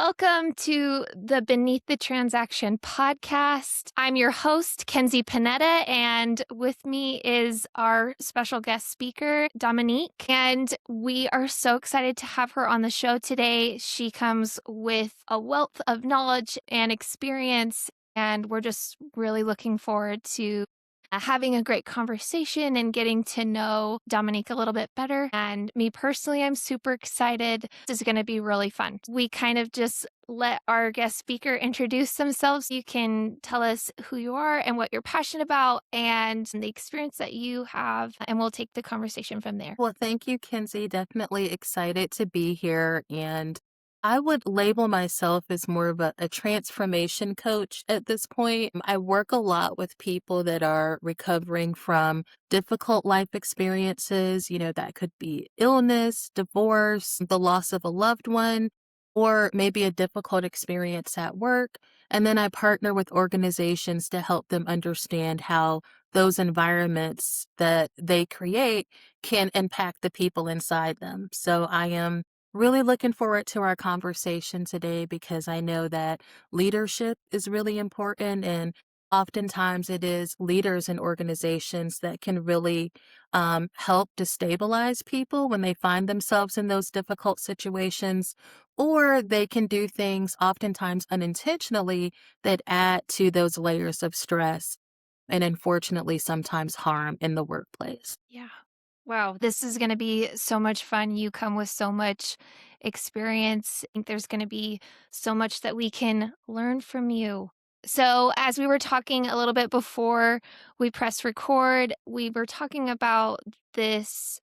Welcome to the Beneath the Transaction podcast. I'm your host, Kenzie Pineda, and with me is our special guest speaker, Dominique. And we are so excited to have her on the show today. She comes with a wealth of knowledge and experience, and we're just really looking forward to having a great conversation and getting to know Dominique a little bit better. And me personally, I'm super excited. This is going to be really fun. We kind of just let our guest speaker introduce themselves. You can tell us who you are and what you're passionate about and the experience that you have, and we'll take the conversation from there. Well, thank you, Kenzie. Definitely excited to be here. And I would label myself as more of a transformation coach at this point. I work a lot with people that are recovering from difficult life experiences. That could be illness, divorce, the loss of a loved one, or maybe a difficult experience at work. And then I partner with organizations to help them understand how those environments that they create can impact the people inside them. So I am really looking forward to our conversation today because I know that leadership is really important, and oftentimes it is leaders in organizations that can really help to stabilize people when they find themselves in those difficult situations, or they can do things oftentimes unintentionally that add to those layers of stress and unfortunately sometimes harm in the workplace. Yeah. Wow, this is going to be so much fun. You come with so much experience. I think there's going to be so much that we can learn from you. So, as we were talking a little bit before we press record, we were talking about this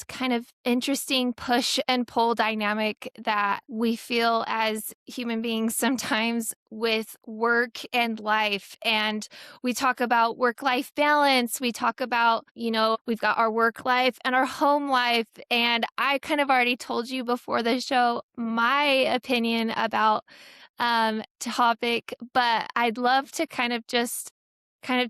kind of interesting push and pull dynamic that we feel as human beings sometimes with work and life. And we talk about work life balance. We talk about, we've got our work life and our home life. And I kind of already told you before the show my opinion about topic, but I'd love to kind of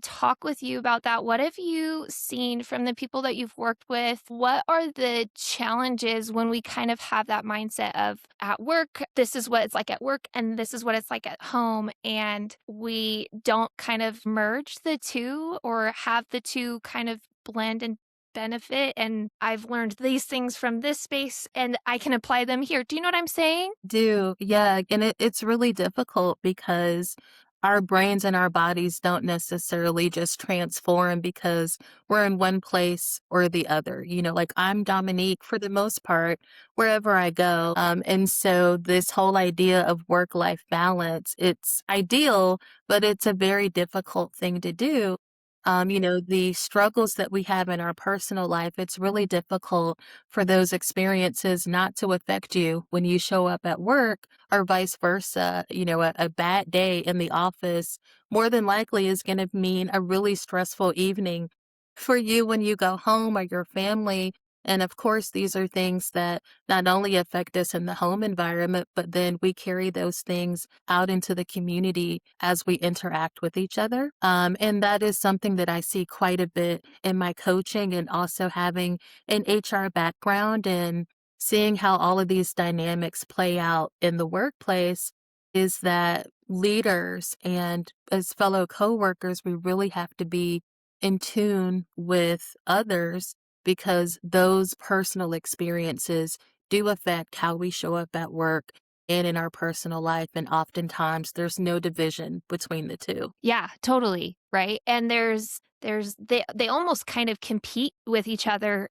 talk with you about that. What have you seen from the people that you've worked with? What are the challenges when we kind of have that mindset of at work, this is what it's like at work, and this is what it's like at home, and we don't kind of merge the two or have the two kind of blend and benefit? And I've learned these things from this space and I can apply them here. Do you know what I'm saying? Do, yeah, and it's really difficult because our brains and our bodies don't necessarily just transform because we're in one place or the other. Like I'm Dominique for the most part, wherever I go. And so this whole idea of work-life balance, it's ideal, but it's a very difficult thing to do. The struggles that we have in our personal life, it's really difficult for those experiences not to affect you when you show up at work or vice versa. A bad day in the office more than likely is going to mean a really stressful evening for you when you go home or your family. And of course, these are things that not only affect us in the home environment, but then we carry those things out into the community as we interact with each other. And that is something that I see quite a bit in my coaching and also having an HR background and seeing how all of these dynamics play out in the workplace is that leaders and as fellow coworkers, we really have to be in tune with others because those personal experiences do affect how we show up at work and in our personal life. And oftentimes there's no division between the two. Yeah, totally, right? And they almost kind of compete with each other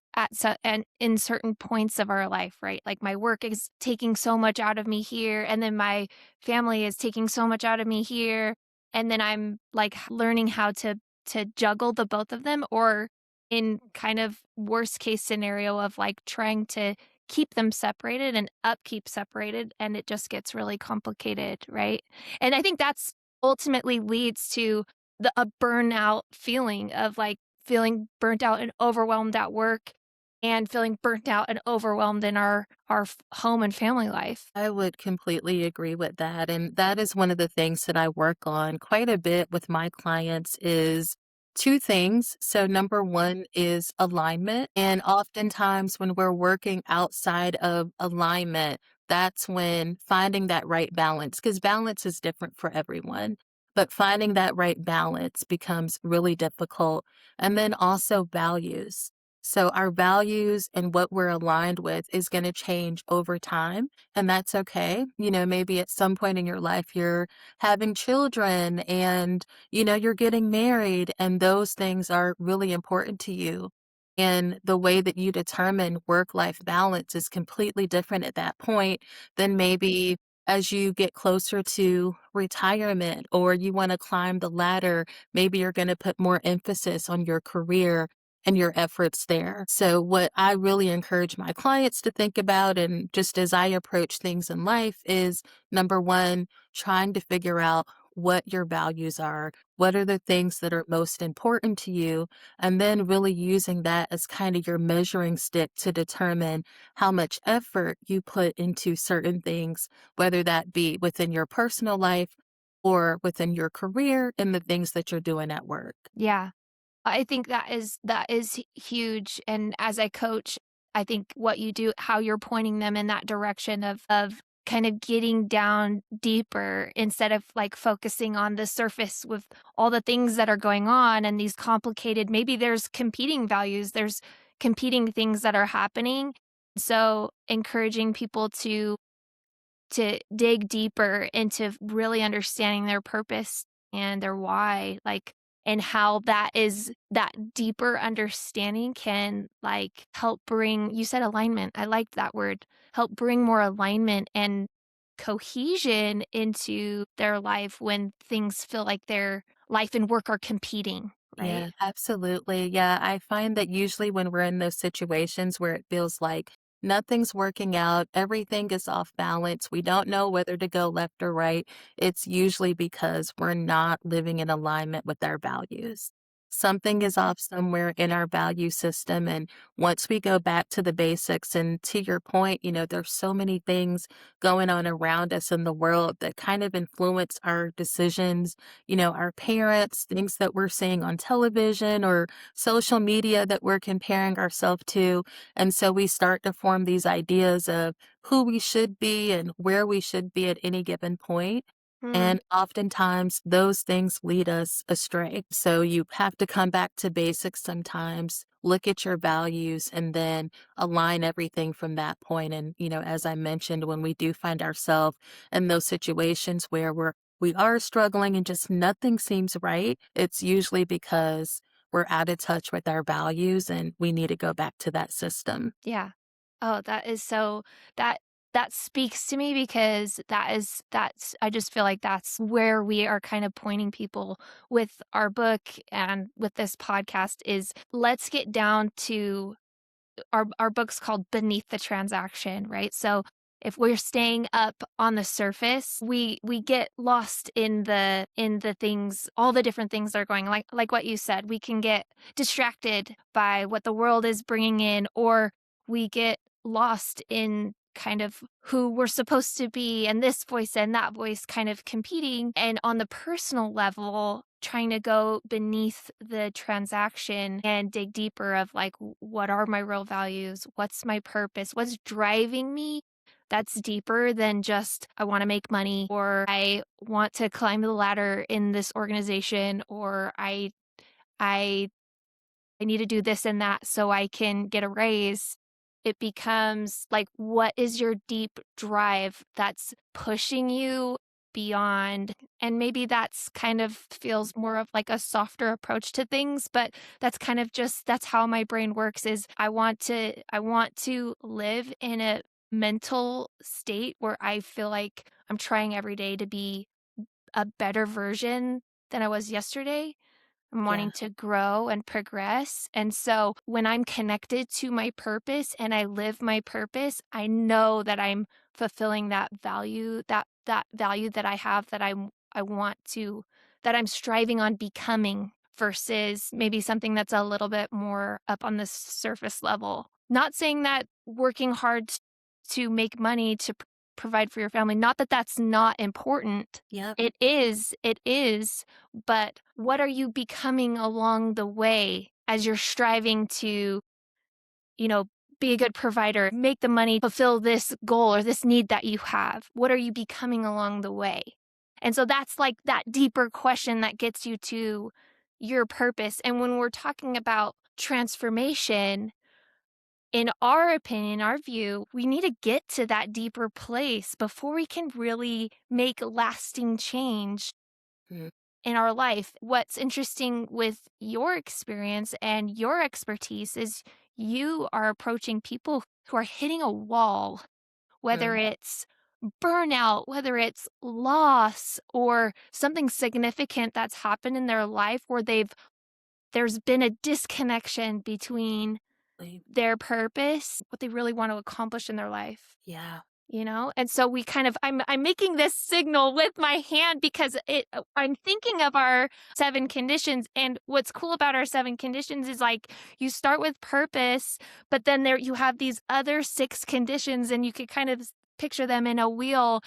and in certain points of our life, right? Like my work is taking so much out of me here, and then my family is taking so much out of me here, and then I'm like learning how to juggle the both of them, or in kind of worst case scenario of like trying to keep them separated and upkeep separated, and it just gets really complicated, right? And I think that's ultimately leads to a burnout feeling of like feeling burnt out and overwhelmed at work and feeling burnt out and overwhelmed in our home and family life. I would completely agree with that. And that is one of the things that I work on quite a bit with my clients is two things. So number one is alignment. And oftentimes when we're working outside of alignment, that's when finding that right balance, because balance is different for everyone, but finding that right balance becomes really difficult. And then also values. So our values and what we're aligned with is going to change over time, and that's okay. Maybe at some point in your life, you're having children and, you're getting married, and those things are really important to you. And the way that you determine work life balance is completely different at that point than maybe as you get closer to retirement or you want to climb the ladder. Maybe you're going to put more emphasis on your career and your efforts there. So, what I really encourage my clients to think about, and just as I approach things in life, is number one, trying to figure out what your values are. What are the things that are most important to you? And then really using that as kind of your measuring stick to determine how much effort you put into certain things, whether that be within your personal life or within your career and the things that you're doing at work. Yeah. I think that is huge, and as I coach, I think what you do how you're pointing them in that direction of kind of getting down deeper instead of, like, focusing on the surface with all the things that are going on and these complicated maybe there's competing values, there's competing things that are happening. So, encouraging people to dig deeper into really understanding their purpose and their why, like, and how that deeper understanding can, like, help bring you said alignment, I liked that word, help bring more alignment and cohesion into their life when things feel like their life and work are competing, right? Yeah, absolutely. Yeah, I find that usually when we're in those situations where it feels like nothing's working out, everything is off balance, we don't know whether to go left or right, it's usually because we're not living in alignment with our values. Something is off somewhere in our value system. And once we go back to the basics, and to your point, there's so many things going on around us in the world that kind of influence our decisions, our parents, things that we're seeing on television or social media that we're comparing ourselves to. And so we start to form these ideas of who we should be and where we should be at any given point. Mm, And oftentimes those things lead us astray. So you have to come back to basics sometimes, look at your values, and then align everything from that point. And, as I mentioned, when we do find ourselves in those situations where we are struggling and just nothing seems right, it's usually because we're out of touch with our values and we need to go back to that system. yeah. Oh, that is so that that speaks to me because that's I just feel like that's where we are kind of pointing people with our book and with this podcast is let's get down to our book's called Beneath the Transaction, right? So if we're staying up on the surface, we get lost in the things, all the different things that are going like what you said, we can get distracted by what the world is bringing in, or we get lost in kind of who we're supposed to be and this voice and that voice kind of competing. And on the personal level, trying to go beneath the transaction and dig deeper of like, what are my real values? What's my purpose? What's driving me? That's deeper than just I want to make money or I want to climb the ladder in this organization or I I need to do this and that so I can get a raise. It becomes like, what is your deep drive that's pushing you beyond? And maybe that's kind of feels more of like a softer approach to things, but that's kind of just that's how my brain works is I want to live in a mental state where I feel like I'm trying every day to be a better version than I was yesterday. I'm Yeah. wanting to grow and progress. And so when I'm connected to my purpose and I live my purpose, I know that I'm fulfilling that value, that value that I have that I want to that I'm striving on becoming versus maybe something that's a little bit more up on the surface level. Not saying that working hard to make money to provide for your family, not that that's not important. Yep. It is, but what are you becoming along the way as you're striving to, you know, be a good provider, make the money, fulfill this goal or this need that you have? What are you becoming along the way? And so that's like that deeper question that gets you to your purpose. And when we're talking about transformation, in our opinion, our view, we need to get to that deeper place before we can really make lasting change Mhm. in our life. What's interesting with your experience and your expertise is you are approaching people who are hitting a wall, whether Mm. it's burnout, whether it's loss or something significant that's happened in their life where there's been a disconnection between Like, their purpose, what they really want to accomplish in their life. yeah. And so we kind of I'm making this signal with my hand because I'm thinking of our 7 conditions, and what's cool about our 7 conditions is, like, you start with purpose, but then there you have these other 6 conditions, and you could kind of picture them in a wheel,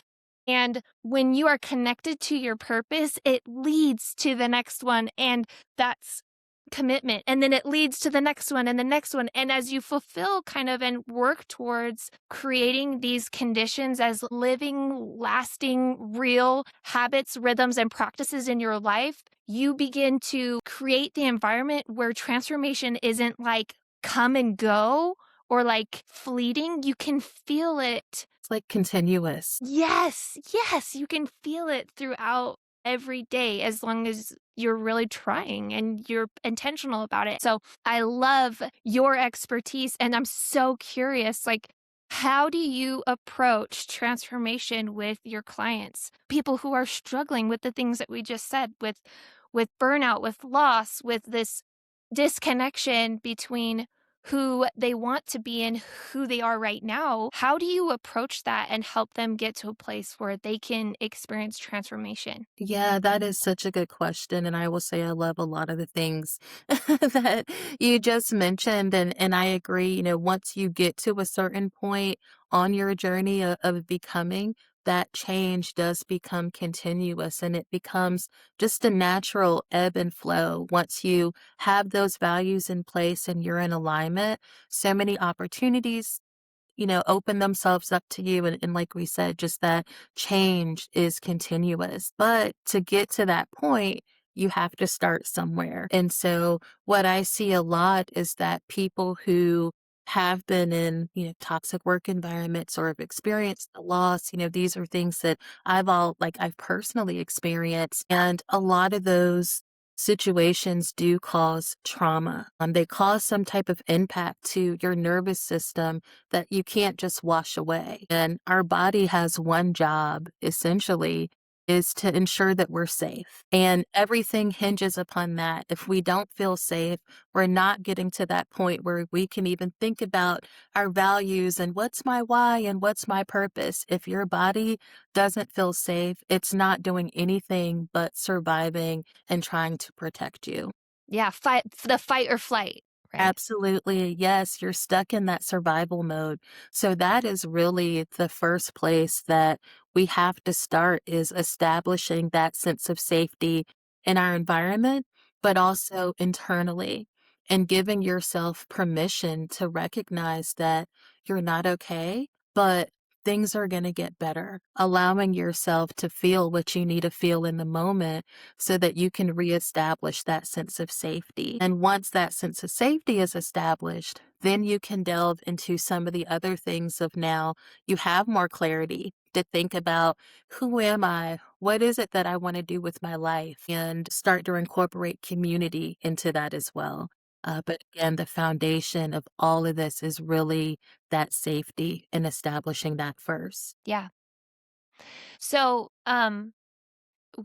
and when you are connected to your purpose, it leads to the next one, and that's commitment, and then it leads to the next one and the next one, and as you fulfill kind of and work towards creating these conditions as living, lasting, real habits, rhythms, and practices in your life, you begin to create the environment where transformation isn't like come and go or like fleeting. You can feel it. It's like continuous. Yes, yes, you can feel it throughout every day as long as you're really trying and you're intentional about it. So I love your expertise, and I'm so curious, like, how do you approach transformation with your clients? People who are struggling with the things that we just said, with burnout, with loss, with this disconnection between who they want to be and who they are right now. How do you approach that and help them get to a place where they can experience transformation? Yeah, that is such a good question. And I will say I love a lot of the things that you just mentioned. And I agree, once you get to a certain point on your journey of becoming, that change does become continuous and it becomes just a natural ebb and flow. Once you have those values in place and you're in alignment, so many opportunities open themselves up to you. And like we said, just that change is continuous. But to get to that point, you have to start somewhere. And so what I see a lot is that people who have been in, toxic work environments or have experienced the loss, these are things that I've personally experienced. And a lot of those situations do cause trauma. They cause some type of impact to your nervous system that you can't just wash away. And our body has one job, essentially, is to ensure that we're safe. And everything hinges upon that. If we don't feel safe, we're not getting to that point where we can even think about our values and what's my why and what's my purpose. If your body doesn't feel safe, it's not doing anything but surviving and trying to protect you. Yeah, fight or flight, right? Absolutely. Yes, you're stuck in that survival mode. So that is really the first place that we have to start is establishing that sense of safety in our environment, but also internally and giving yourself permission to recognize that you're not okay, but things are going to get better. Allowing yourself to feel what you need to feel in the moment so that you can reestablish that sense of safety. And once that sense of safety is established, then you can delve into some of the other things of now you have more clarity to think about who am I? What is it that I want to do with my life? And start to incorporate community into that as well. But again, the foundation of all of this is really that safety and establishing that first. Yeah. So,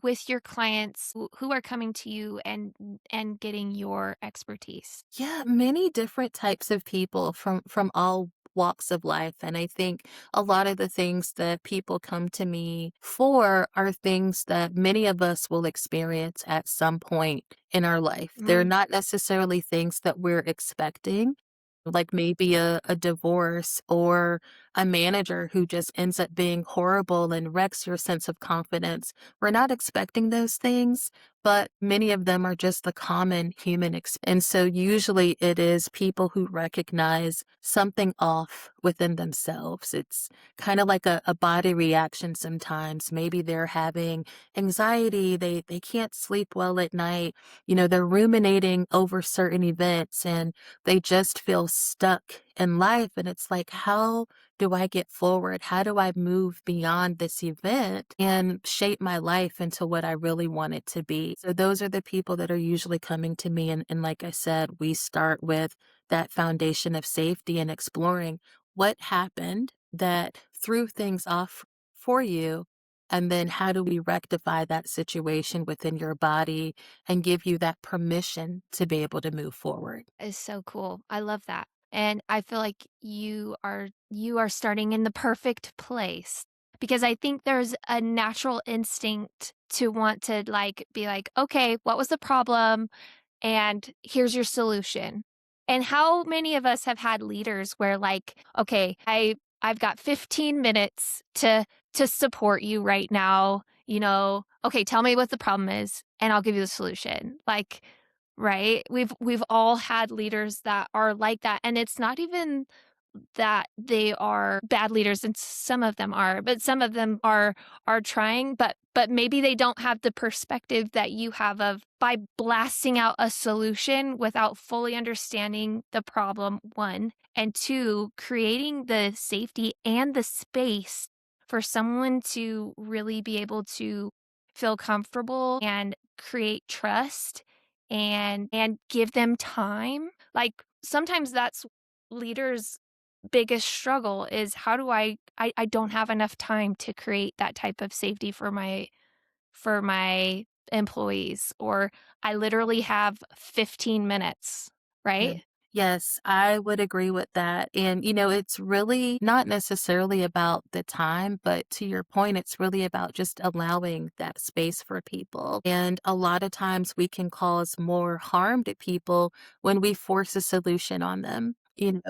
with your clients who are coming to you and getting your expertise. Yeah, many different types of people from all walks of life. And I think a lot of the things that people come to me for are things that many of us will experience at some point in our life. They're Mm, not necessarily things that we're expecting, like maybe a divorce or a manager who just ends up being horrible and wrecks your sense of confidence. We're not expecting those things, but many of them are just the common human and so usually it is people who recognize something off within themselves. It's kind of like a body reaction sometimes. Maybe they're having anxiety, they can't sleep well at night, they're ruminating over certain events and they just feel stuck in life. And it's like, how do I get forward? How do I move beyond this event and shape my life into what I really want it to be? So those are the people that are usually coming to me. And like I said, we start with that foundation of safety and exploring what happened that threw things off for you. And then how do we rectify that situation within your body and give you that permission to be able to move forward? Is so cool. I love that. And I feel like you are starting in the perfect place because I think there's a natural instinct to want to like be like, "Okay, what was the problem? And here's your solution." And how many of us have had leaders where like, "Okay, I've got 15 minutes to support you right now, okay, tell me what the problem is and I'll give you the solution." Like, right? We've all had leaders that are like that, and it's not even that they are bad leaders, and some of them are, but some of them are trying, but maybe they don't have the perspective that you have of by blasting out a solution without fully understanding the problem, 1, and 2, creating the safety and the space for someone to really be able to feel comfortable and create trust and give them time. Like, sometimes that's leaders' biggest struggle is how do I don't have enough time to create that type of safety for my employees, or I literally have 15 minutes, Yeah. right? Yes, I would agree with that. And, it's really not necessarily about the time, but to your point, it's really about just allowing that space for people. And a lot of times we can cause more harm to people when we force a solution on them.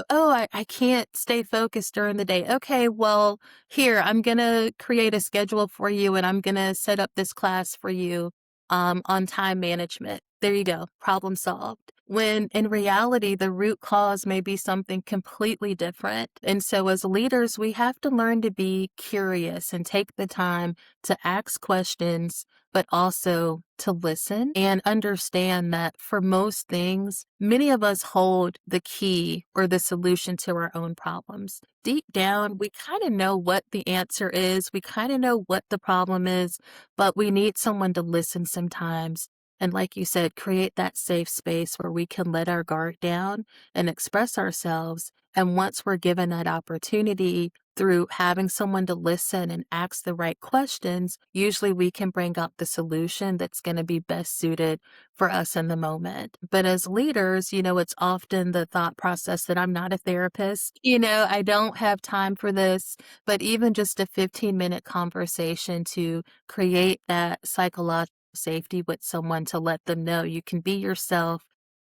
Oh, I can't stay focused during the day. Okay, well, here, I'm going to create a schedule for you and I'm going to set up this class for you on time management. There you go, problem solved. When in reality, the root cause may be something completely different. And so, as leaders, we have to learn to be curious and take the time to ask questions, but also to listen and understand that for most things, many of us hold the key or the solution to our own problems. Deep down, we kind of know what the answer is, we kind of know what the problem is, but we need someone to listen sometimes. And like you said, create that safe space where we can let our guard down and express ourselves. And once we're given that opportunity through having someone to listen and ask the right questions, usually we can bring out the solution that's going to be best suited for us in the moment. But as leaders, it's often the thought process that I'm not a therapist. I don't have time for this. But even just a 15-minute conversation to create that psychological safety with someone to let them know you can be yourself,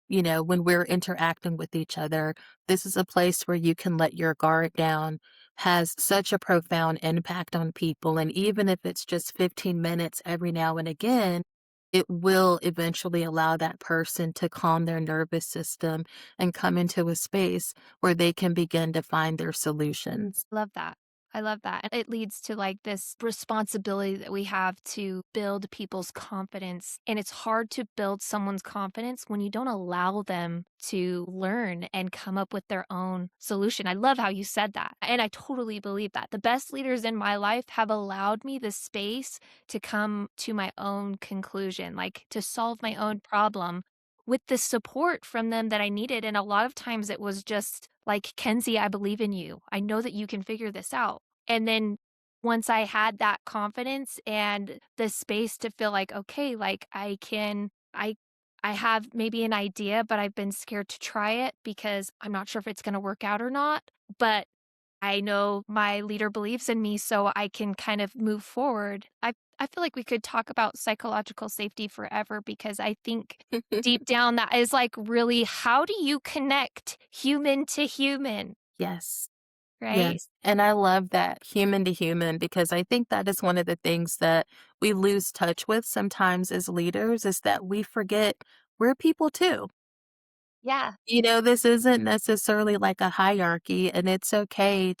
when we're interacting with each other. This is a place where you can let your guard down, has such a profound impact on people. And even if it's just 15 minutes every now and again, it will eventually allow that person to calm their nervous system and come into a space where they can begin to find their solutions. Love that. I love that. And it leads to like this responsibility that we have to build people's confidence. And it's hard to build someone's confidence when you don't allow them to learn and come up with their own solution. I love how you said that. And I totally believe that. The best leaders in my life have allowed me the space to come to my own conclusion, like to solve my own problem with the support from them that I needed. And a lot of times it was just like, "Kenzie, I believe in you. I know that you can figure this out." And then once I had that confidence and the space to feel like, okay, like I have maybe an idea, but I've been scared to try it because I'm not sure if it's going to work out or not. But I know my leader believes in me, so I can kind of move forward. I feel like we could talk about psychological safety forever because I think deep down that is like really how do you connect human to human? Yes. right? Yes, and I love that human to human because I think that is one of the things that we lose touch with sometimes as leaders is that we forget we're people too. Yeah. This isn't necessarily like a hierarchy, and it's okay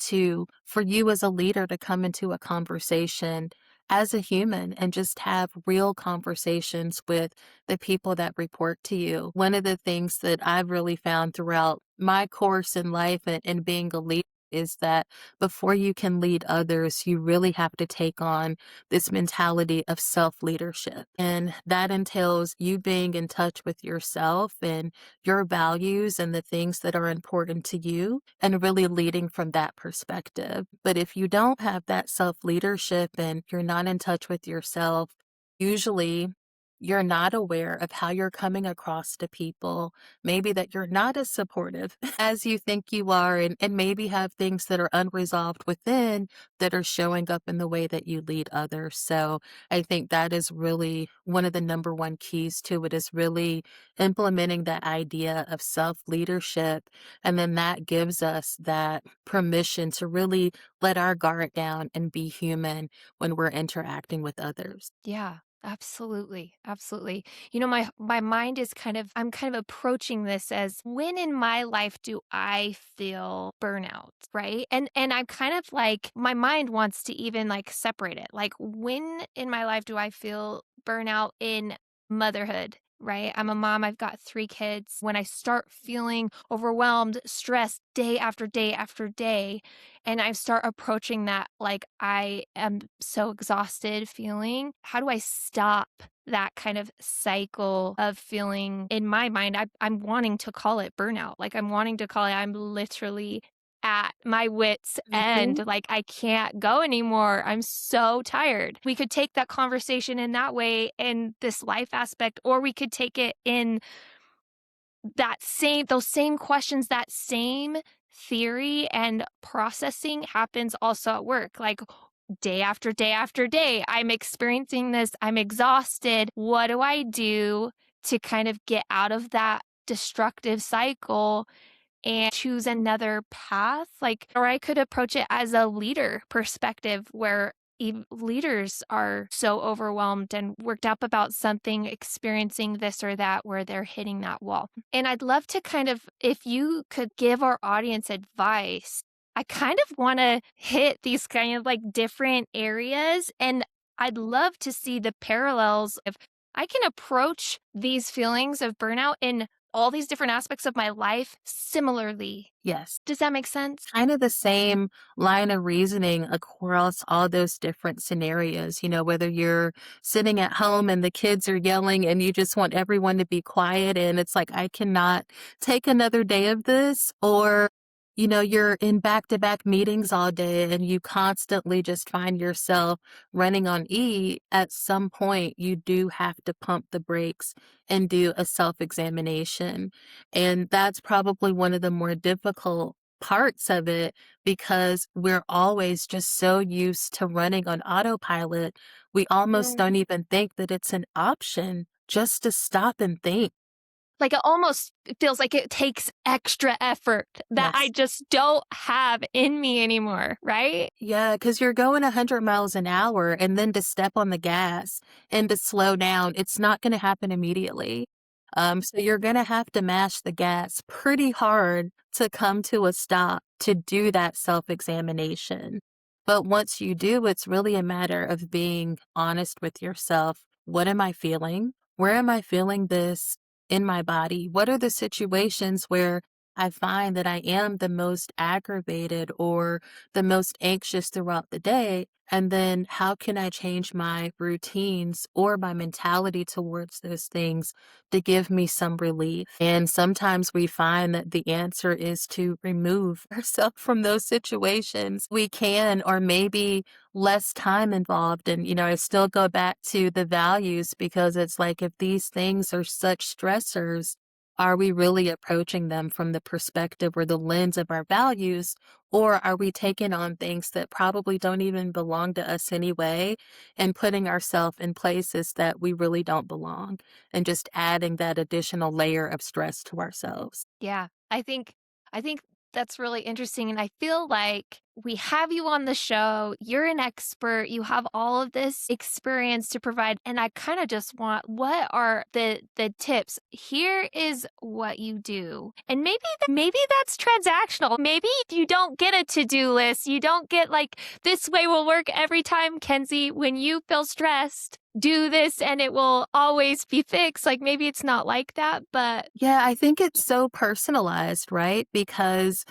for you as a leader to come into a conversation as a human and just have real conversations with the people that report to you. One of the things that I've really found throughout my course in life and being a leader is that before you can lead others, you really have to take on this mentality of self leadership. And that entails you being in touch with yourself and your values and the things that are important to you and really leading from that perspective. But if you don't have that self leadership and you're not in touch with yourself, usually you're not aware of how you're coming across to people, maybe that you're not as supportive as you think you are, and maybe have things that are unresolved within that are showing up in the way that you lead others. So I think that is really one of the number one keys to it is really implementing that idea of self leadership. And then that gives us that permission to really let our guard down and be human when we're interacting with others. Yeah, absolutely. Absolutely. My mind is I'm kind of approaching this as when in my life do I feel burnout, right? And I'm kind of like my mind wants to even like separate it. Like when in my life do I feel burnout in motherhood? Right. I'm a mom. I've got 3 kids. When I start feeling overwhelmed, stressed day after day after day, and I start approaching that like I am so exhausted feeling. How do I stop that kind of cycle of feeling in my mind? I'm wanting to call it burnout. Like I'm wanting to call it, I'm literally at my wits' Mhm. end. Like I can't go anymore. I'm so tired. We could take that conversation in that way in this life aspect, or we could take it in those same questions, that same theory and processing happens also at work. Like day after day after day, I'm experiencing this, I'm exhausted. What do I do to kind of get out of that destructive cycle and choose another path? Like, or I could approach it as a leader perspective where leaders are so overwhelmed and worked up about something, experiencing this or that, where they're hitting that wall. And I'd love to kind of, if you could give our audience advice, I kind of want to hit these kind of like different areas. And I'd love to see the parallels of I can approach these feelings of burnout in all these different aspects of my life similarly. Yes. Does that make sense? Kind of the same line of reasoning across all those different scenarios, whether you're sitting at home and the kids are yelling and you just want everyone to be quiet and it's like, I cannot take another day of this, or you're in back-to-back meetings all day and you constantly just find yourself running on E. At some point, you do have to pump the brakes and do a self-examination. And that's probably one of the more difficult parts of it because we're always just so used to running on autopilot. We almost don't even think that it's an option just to stop and think. Like, it almost feels like it takes extra effort that I Yes. just don't have in me anymore, right? Yeah, because you're going 100 miles an hour and then to step on the gas and to slow down, it's not going to happen immediately. So you're going to have to mash the gas pretty hard to come to a stop to do that self examination. But once you do, it's really a matter of being honest with yourself. What am I feeling? Where am I feeling this in my body? What are the situations where I find that I am the most aggravated or the most anxious throughout the day? And then how can I change my routines or my mentality towards those things to give me some relief? And sometimes we find that the answer is to remove ourselves from those situations. We can, or maybe less time involved. And, I still go back to the values because it's like if these things are such stressors, are we really approaching them from the perspective or the lens of our values? Or are we taking on things that probably don't even belong to us anyway and putting ourselves in places that we really don't belong and just adding that additional layer of stress to ourselves? Yeah. I think That's really interesting, and I feel like we have you on the show, you're an expert, you have all of this experience to provide, and I kinda just want what are the tips? Here is what you do, and maybe that's transactional. Maybe you don't get a to-do list, you don't get, like, "This way will work every time, Kenzie, when you feel stressed, do this and it will always be fixed." Like, maybe it's not like that, but Yeah, I think it's so personalized, right? Because,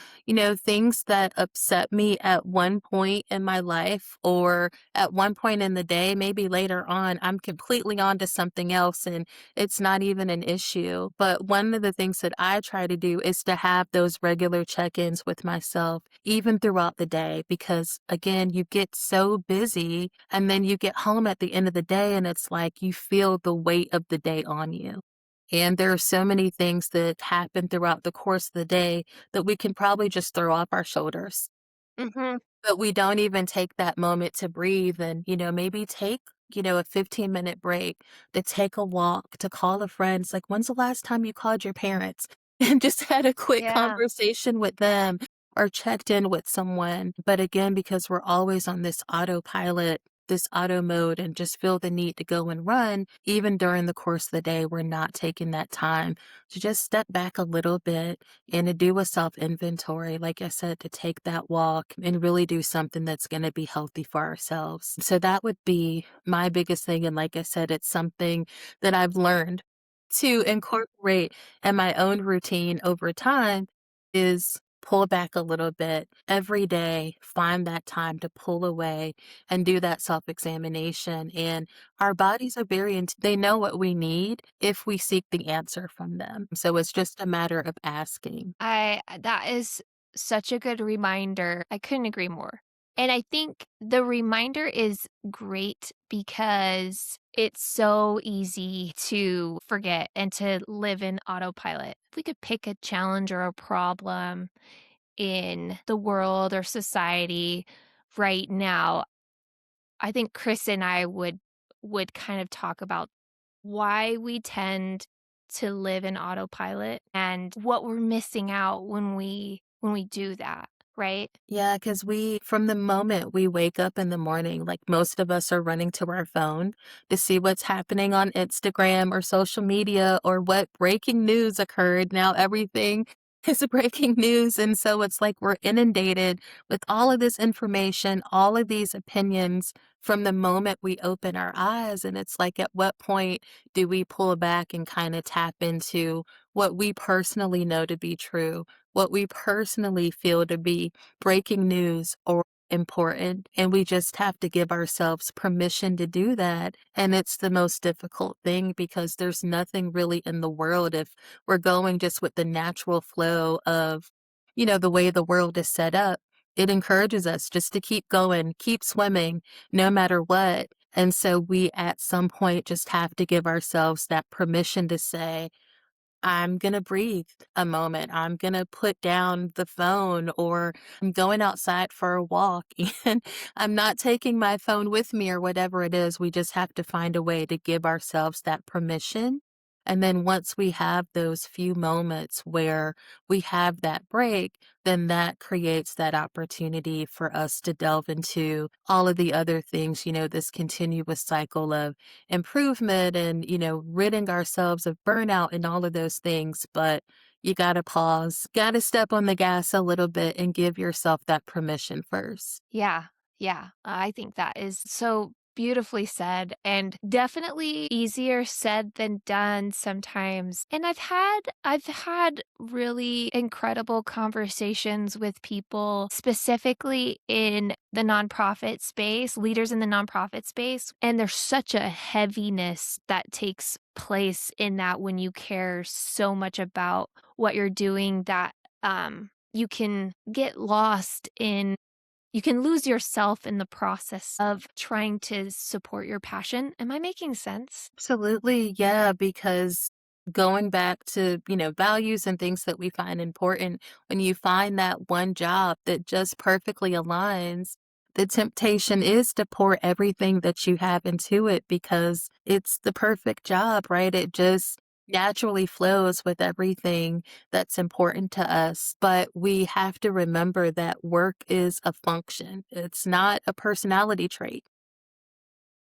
things that upset me at one point in my life or at one point in the day, maybe later on, I'm completely on to something else and it's not even an issue. But one of the things that I try to do is to have those regular check ins with myself, even throughout the day, because again, you get so busy and then you get home at the end of the day and it's like you feel the weight of the day on you. And there are so many things that happen throughout the course of the day that we can probably just throw off our shoulders. Mhm. But we don't even take that moment to breathe and, maybe take, a 15-minute break, to take a walk, to call a friend. It's like, when's the last time you called your parents and just had a quick Yeah. conversation with them or checked in with someone? But again, because we're always on this autopilot, this auto mode, and just feel the need to go and run, even during the course of the day, we're not taking that time to just step back a little bit and to do a self inventory, like I said, to take that walk and really do something that's going to be healthy for ourselves. So that would be my biggest thing. And like I said, it's something that I've learned to incorporate in my own routine over time is pull back a little bit every day, find that time to pull away and do that self examination. And our bodies are they know what we need if we seek the answer from them. So it's just a matter of asking. I that is such a good reminder. I couldn't agree more. And I think the reminder is great because it's so easy to forget and to live in autopilot. If we could pick a challenge or a problem in the world or society right now, I think Chris and I would kind of talk about why we tend to live in autopilot and what we're missing out when we do that, right? Yeah, because from the moment we wake up in the morning, like most of us are running to our phone to see what's happening on Instagram or social media or what breaking news occurred. Now everything is breaking news. And so it's like we're inundated with all of this information, all of these opinions from the moment we open our eyes. And it's like, at what point do we pull back and kind of tap into what we personally know to be true, what we personally feel to be breaking news or important, and we just have to give ourselves permission to do that. And it's the most difficult thing because there's nothing really in the world, if we're going just with the natural flow of, the way the world is set up, it encourages us just to keep going, keep swimming, no matter what. And so we at some point just have to give ourselves that permission to say, I'm gonna breathe a moment. I'm gonna put down the phone, or I'm going outside for a walk and I'm not taking my phone with me or whatever it is. We just have to find a way to give ourselves that permission. And then once we have those few moments where we have that break, then that creates that opportunity for us to delve into all of the other things, this continuous cycle of improvement and, ridding ourselves of burnout and all of those things. But you got to pause, got to step on the gas a little bit and give yourself that permission first. Yeah, yeah. I think that is so beautifully said and definitely easier said than done sometimes. And I've had really incredible conversations with people specifically in the nonprofit space, leaders in the nonprofit space, and there's such a heaviness that takes place in that when you care so much about what you're doing that you can get lost in you can lose yourself in the process of trying to support your passion. Am I making sense? Absolutely. Yeah. Because going back to, values and things that we find important, when you find that one job that just perfectly aligns, the temptation is to pour everything that you have into it because it's the perfect job, right? It just naturally flows with everything that's important to us. But we have to remember that work is a function, it's not a personality trait.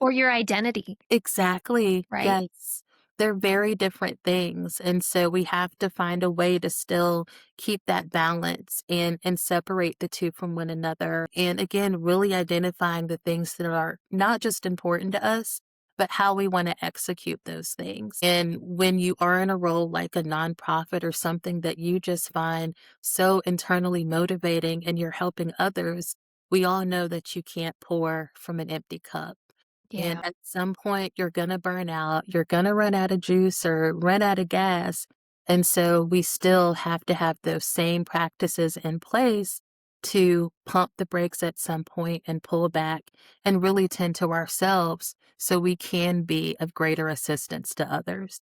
Or your identity, Exactly. right? Yes. They're very different things. And so we have to find a way to still keep that balance and separate the two from one another. And again, really identifying the things that are not just important to us, but how we want to execute those things. And when you are in a role like a nonprofit or something that you just find so internally motivating and you're helping others, we all know that you can't pour from an empty cup. And Yeah. at some point, you're going to burn out, you're going to run out of juice or run out of gas. And so we still have to have those same practices in place to pump the brakes at some point and pull back and really tend to ourselves so we can be of greater assistance to others.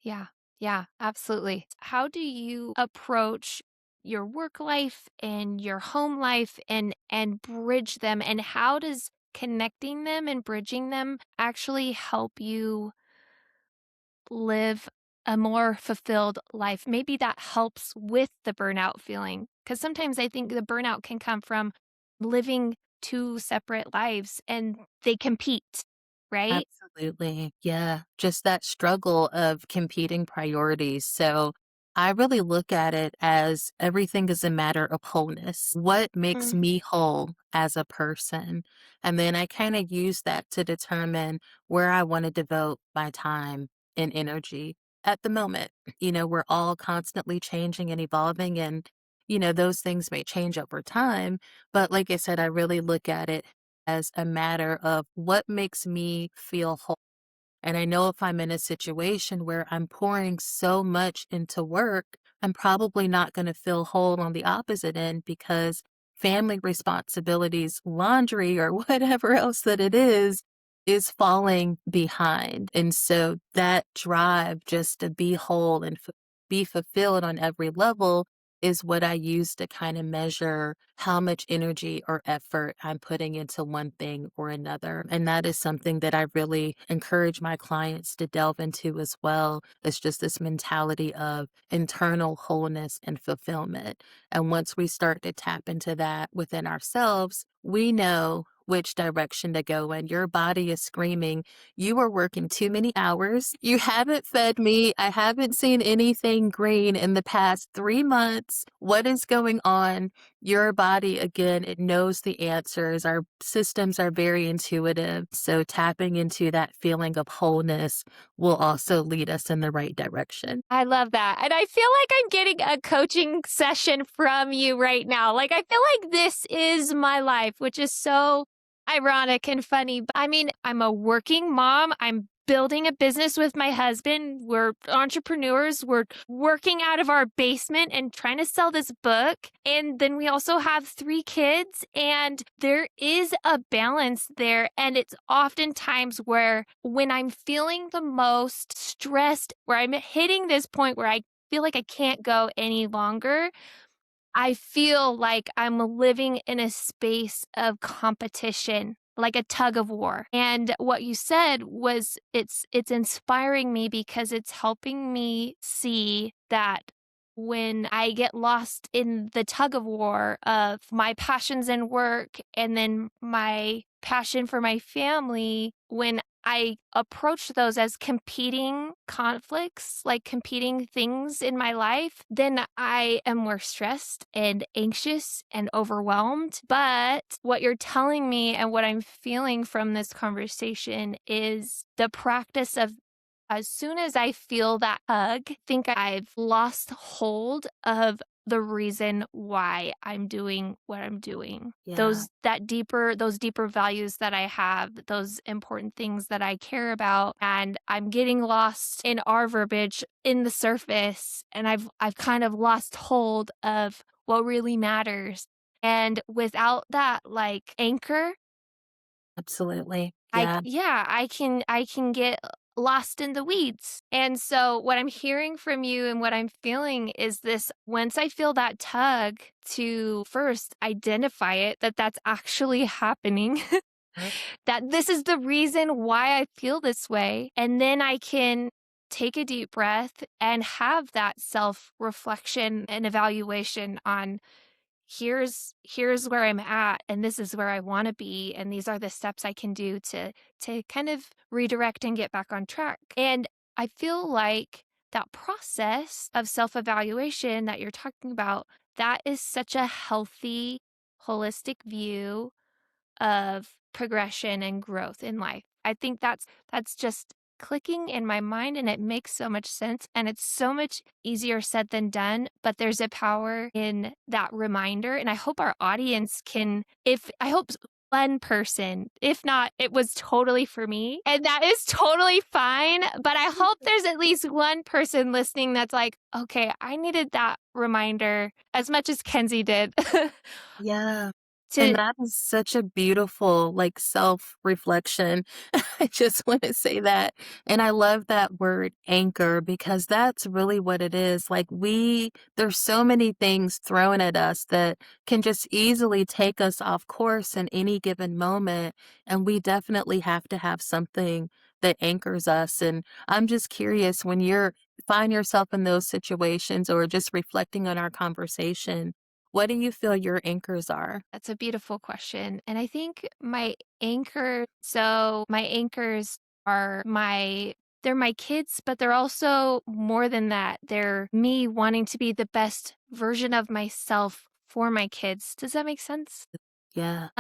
Yeah. Yeah, absolutely. How do you approach your work life and your home life and bridge them, and how does connecting them and bridging them actually help you live a more fulfilled life? Maybe that helps with the burnout feeling, cuz sometimes I think the burnout can come from living two separate lives and they compete, right? Absolutely. Yeah. Just that struggle of competing priorities. So I really look at it as everything is a matter of wholeness. What makes Mm. me whole as a person? And then I kind of use that to determine where I want to devote my time and energy at the moment. We're all constantly changing and evolving, and, those things may change over time. But like I said, I really look at it as a matter of what makes me feel whole. And I know if I'm in a situation where I'm pouring so much into work, I'm probably not going to feel whole on the opposite end because family responsibilities, laundry, or whatever else that it is falling behind. And so that drive just to be whole and be fulfilled on every level is what I use to kind of measure how much energy or effort I'm putting into one thing or another. And that is something that I really encourage my clients to delve into as well. It's just this mentality of internal wholeness and fulfillment. And once we start to tap into that within ourselves, we know which direction to go in. Your body is screaming, you are working too many hours. You haven't fed me. I haven't seen anything green in the past 3 months. What is going on? Your body, again, it knows the answers. Our systems are very intuitive. So tapping into that feeling of wholeness will also lead us in the right direction. I love that. And I feel like I'm getting a coaching session from you right now. Like, I feel like this is my life, which is so ironic and funny. But I mean, I'm a working mom. I'm building a business with my husband. We're entrepreneurs. We're working out of our basement and trying to sell this book. And then we also have 3 kids. And there is a balance there. And it's oftentimes where when I'm feeling the most stressed, where I'm hitting this point where I feel like I can't go any longer, I feel like I'm living in a space of competition, like a tug of war. And what you said was it's inspiring me because it's helping me see that when I get lost in the tug of war of my passions and work and then my passion for my family, when I approach those as competing conflicts, like competing things in my life, then I am more stressed and anxious and overwhelmed. But what you're telling me and what I'm feeling from this conversation is the practice of as soon as I feel that hug, think I've lost hold of the reason why I'm doing what I'm doing. Yeah, Those deeper values that I have, those important things that I care about, and I'm getting lost in our verbiage in the surface, and I've kind of lost hold of what really matters. And without that like anchor, absolutely. Yeah, I can get lost in the weeds. And so what I'm hearing from you and what I'm feeling is this once I feel that tug to first identify it that that's actually happening, uh, that this is the reason why I feel this way, and then I can take a deep breath and have that self reflection and evaluation on here's where I'm at and this is where I want to be and these are the steps I can do to kind of redirect and get back on track. And I feel like that process of self-evaluation that you're talking about, that is such a healthy, holistic view of progression and growth in life. I think that's just clicking in my mind and it makes so much sense and it's so much easier said than done, but there's a power in that reminder and I hope our audience can if I hope one person, if not it was totally for me and that is totally fine, but I hope there's at least one person listening that's like, "Okay, I needed that reminder as much as Kenzie did." Yeah. And to that is such a beautiful, like, self-reflection. I just wanna say that. And I love that word anchor because that's really what it is. Like, there's so many things thrown at us that can just easily take us off course in any given moment, and we definitely have to have something that anchors us. And I'm just curious, when you're find yourself in those situations or just reflecting on our conversation, what do you feel your anchors are? That's a beautiful question. And I think my anchors are they're my kids, but they're also more than that. They're me wanting to be the best version of myself for my kids. Does that make sense? Yeah.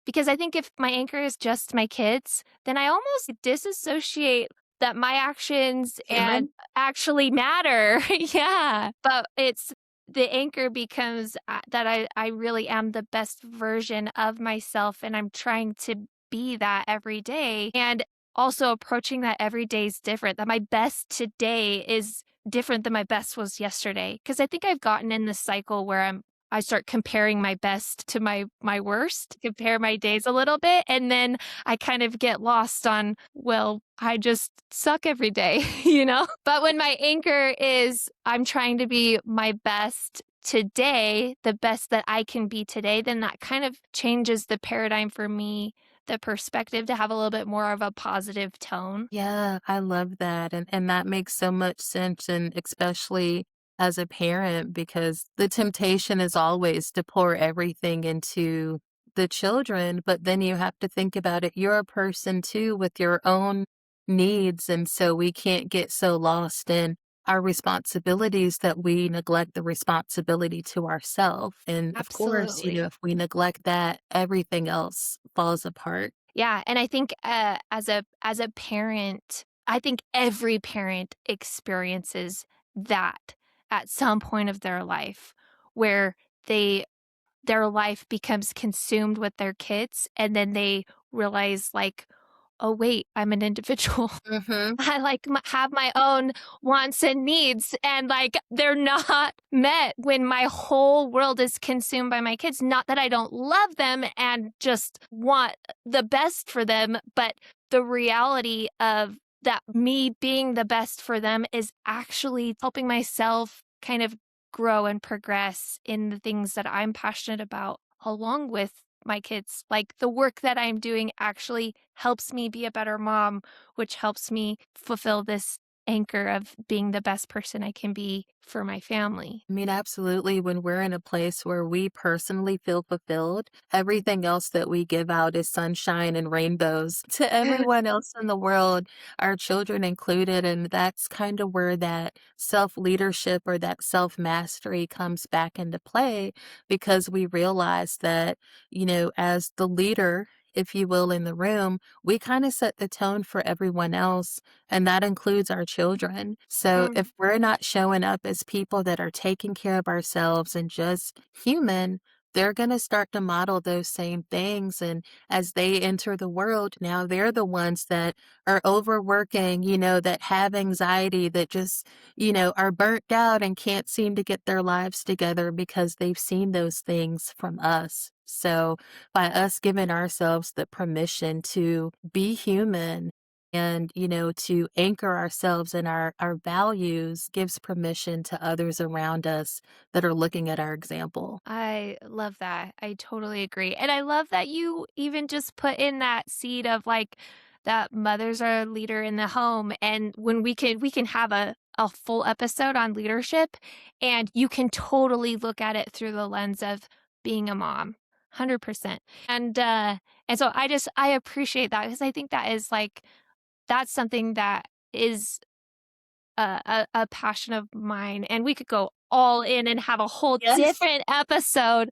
Because I think if my anchor is just my kids, then I almost disassociate that my actions and Human? actually matter. Yeah. But it's the anchor becomes that I really am the best version of myself and I'm trying to be that every day. And also approaching that every day is different, that my best today is different than my best was yesterday. Cause I think I've gotten in this cycle where I start comparing my best to my worst, compare my days a little bit, and then I kind of get lost on, well, I just suck every day, you know? But when my anchor is I'm trying to be my best today, the best that I can be today, then that kind of changes the paradigm for me, the perspective to have a little bit more of a positive tone. Yeah, I love that, and that makes so much sense, and especially as a parent, because the temptation is always to pour everything into the children, but then you have to think about it, you're a person too with your own needs, and so we can't get so lost in our responsibilities that we neglect the responsibility to ourself, and of course, Absolutely. if we neglect that, everything else falls apart. Yeah, and I think, as a parent, I think every parent experiences that at some point of their life where they their life becomes consumed with their kids, and then they realize, like, "Oh, wait, I'm an individual." Mhm. I like have my own wants and needs and like they're not met when my whole world is consumed by my kids. Not that I don't love them and just want the best for them, but the reality of that me being the best for them is actually helping myself kind of grow and progress in the things that I'm passionate about along with my kids. Like the work that I'm doing actually helps me be a better mom, which helps me fulfill this anchor of being the best person I can be for my family. I mean, absolutely. When we're in a place where we personally feel fulfilled, everything else that we give out is sunshine and rainbows to everyone else in the world, our children included. And that's kind of where that self leadership or that self mastery comes back into play because we realize that, as the leader, if you will, in the room, we kind of set the tone for everyone else, and that includes our children. So Mm, if we're not showing up as people that are taking care of ourselves and just human, they're going to start to model those same things. And as they enter the world, now they're the ones that are overworking, that have anxiety, that just, are burnt out and can't seem to get their lives together because they've seen those things from us. So, by us giving ourselves the permission to be human and to anchor ourselves in our values gives permission to others around us that are looking at our example. I love that. I totally agree. And I love that you even just put in that seed of like that mothers are a leader in the home, and when we can have a full episode on leadership, and you can totally look at it through the lens of being a mom, 100%. And so I appreciate that because I think that is, like, that's something that is a passion of mine, and we could go all in and have a whole Yes. different episode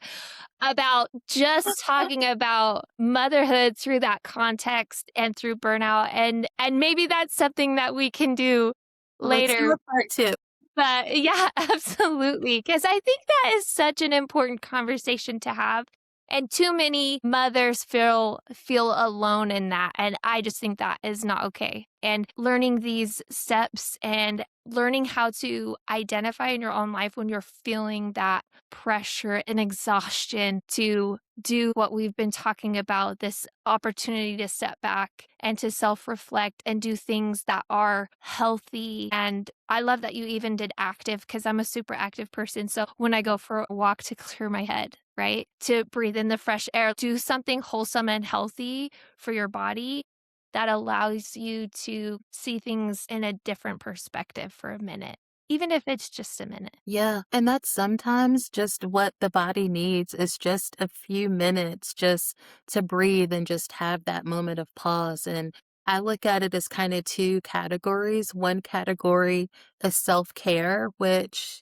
about just talking about motherhood through that context and through burnout, and maybe that's something that we can do Let's do later. a part 2. But yeah, absolutely, because I think that is such an important conversation to have, and too many mothers feel alone in that, and I just think that is not okay. And learning these steps and learning how to identify in your own life when you're feeling that pressure and exhaustion to do what we've been talking about, this opportunity to step back and to self reflect and do things that are healthy. And I love that you even did active because I'm a super active person. So when I go for a walk to clear my head, right, to breathe in the fresh air, do something wholesome and healthy for your body that allows you to see things in a different perspective for a minute, even if it's just a minute. Yeah, and that's sometimes just what the body needs is just a few minutes just to breathe and just have that moment of pause. And I look at it as kind of two categories. One category is self-care, which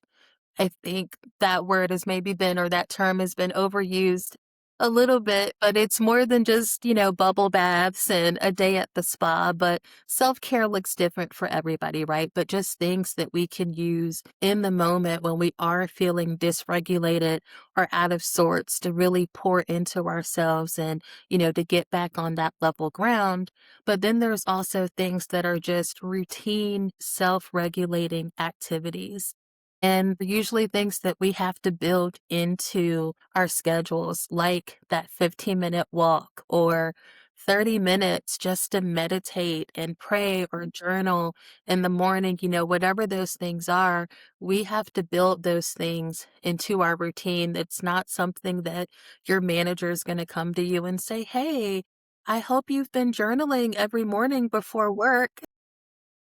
I think that word has maybe been or that term has been overused a little bit, but it's more than just, bubble baths and a day at the spa. But self care looks different for everybody, right? But just things that we can use in the moment when we are feeling dysregulated or out of sorts to really pour into ourselves and, to get back on that level ground. But then there's also things that are just routine self regulating activities and usually things that we have to build into our schedules, like that 15-minute walk or 30 minutes just to meditate and pray or journal in the morning, whatever those things are, we have to build those things into our routine. It's not something that your manager is going to come to you and say, "Hey, I hope you've been journaling every morning before work."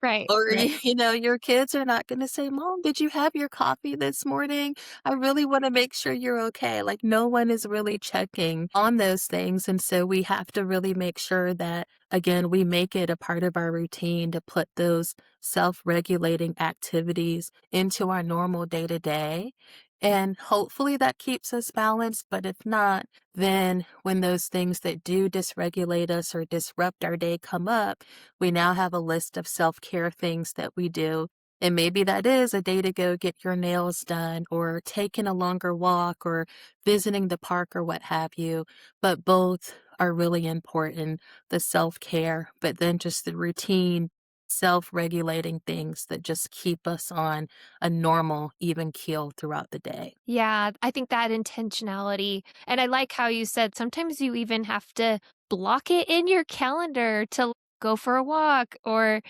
Right, Or, right. your kids are not gonna say, "Mom, did you have your coffee this morning? I really wanna make sure you're okay." Like, no one is really checking on those things, and so we have to really make sure that, again, we make it a part of our routine to put those self-regulating activities into our normal day-to-day, and hopefully that keeps us balanced, but if not, then when those things that do dysregulate us or disrupt our day come up, we now have a list of self care things that we do. And maybe that is a day to go get your nails done or taking a longer walk or visiting the park or what have you. But both are really important, the self care, but then just the routine, self regulating things that just keep us on a normal, even keel throughout the day. Yeah, I think that intentionality, and I like how you said sometimes you even have to block it in your calendar to go for a walk or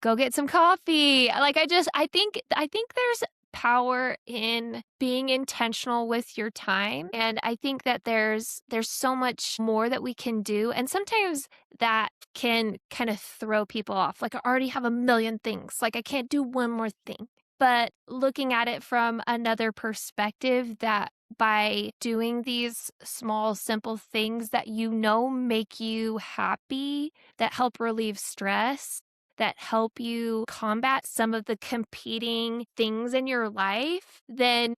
go get some coffee. Like I think there's power in being intentional with your time, and I think that there's so much more that we can do, and sometimes that can kind of throw people off. Like I already have a million things. Like I can't do one more thing. But looking at it from another perspective, that by doing these small, simple things that make you happy, that help relieve stress, that help you combat some of the competing things in your life, then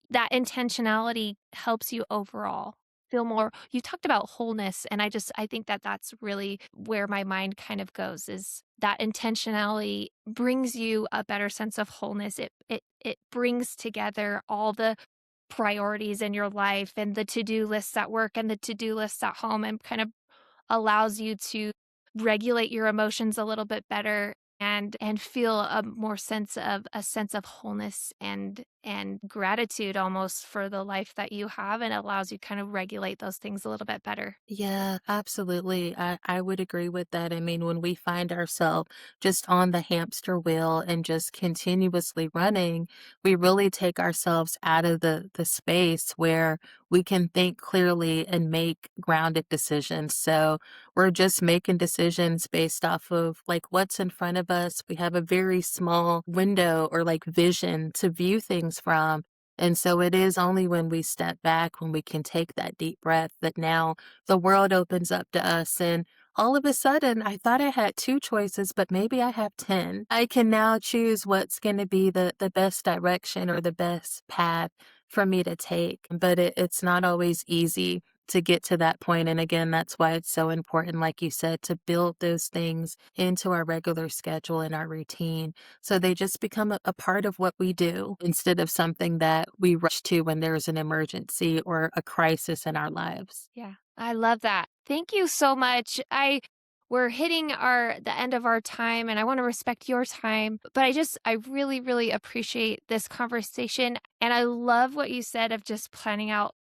that intentionality helps you overall feel more. You talked about wholeness, and I think that that's really where my mind kind of goes, is that intentionality brings you a better sense of wholeness. It brings together all the priorities in your life and the to-do lists at work and the to-do lists at home, and kind of allows you to regulate your emotions a little bit better and feel a sense of wholeness and gratitude almost for the life that you have, and allows you kind of regulate those things a little bit better. Yeah, absolutely. I would agree with that. I mean, when we find ourselves just on the hamster wheel and just continuously running, we really take ourselves out of the space where we can think clearly and make grounded decisions. So we're just making decisions based off of like what's in front of us. We have a very small window or like vision to view things from. And so it is only when we step back, when we can take that deep breath, that now the world opens up to us. And all of a sudden, I thought I had two choices, but maybe I have 10. I can now choose what's going to be the best direction or the best path for me to take. But it's not always easy to get to that point. And again, that's why it's so important, like you said, to build those things into our regular schedule and our routine. So they just become a part of what we do instead of something that we rush to when there's an emergency or a crisis in our lives. Yeah, I love that. Thank you so much. We're hitting our the end of our time and I want to respect your time, but I really really appreciate this conversation and I love what you said of just planning out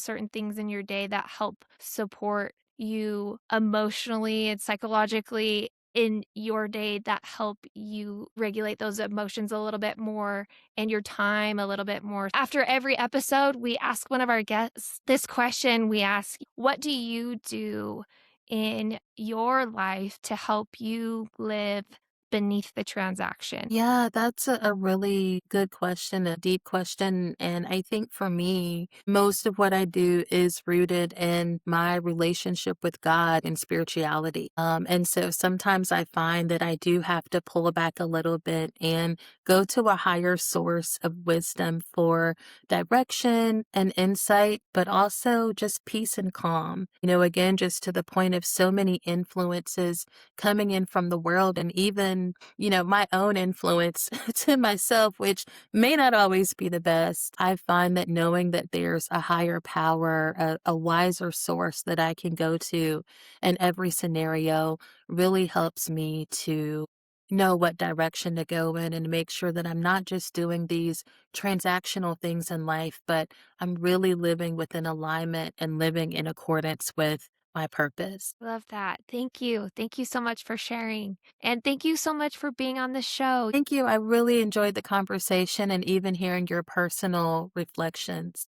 certain things in your day that help support you emotionally and psychologically in your day that help you regulate those emotions a little bit more and your time a little bit more. After every episode, we ask one of our guests this question. We ask, what do you do in your life to help you live beneath the transaction? Yeah, that's a really good question, a deep question. And I think for me, most of what I do is rooted in my relationship with God and spirituality. And so sometimes I find that I do have to pull back a little bit and go to a higher source of wisdom for direction and insight, but also just peace and calm. Again, just to the point of so many influences coming in from the world and even my own influence to myself, which may not always be the best. I find that knowing that there's a higher power, a wiser source that I can go to in every scenario really helps me to know what direction to go in and make sure that I'm not just doing these transactional things in life, but I'm really living within alignment and living in accordance with my purpose. Love that. Thank you. Thank you so much for sharing. And thank you so much for being on the show. Thank you. I really enjoyed the conversation and even hearing your personal reflections.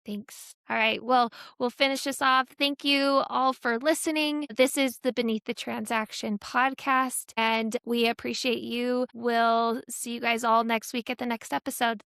Thanks. All right. Well, we'll finish this off. Thank you all for listening. This is the Beneath the Transaction podcast, and we appreciate you. We'll see you guys all next week at the next episode.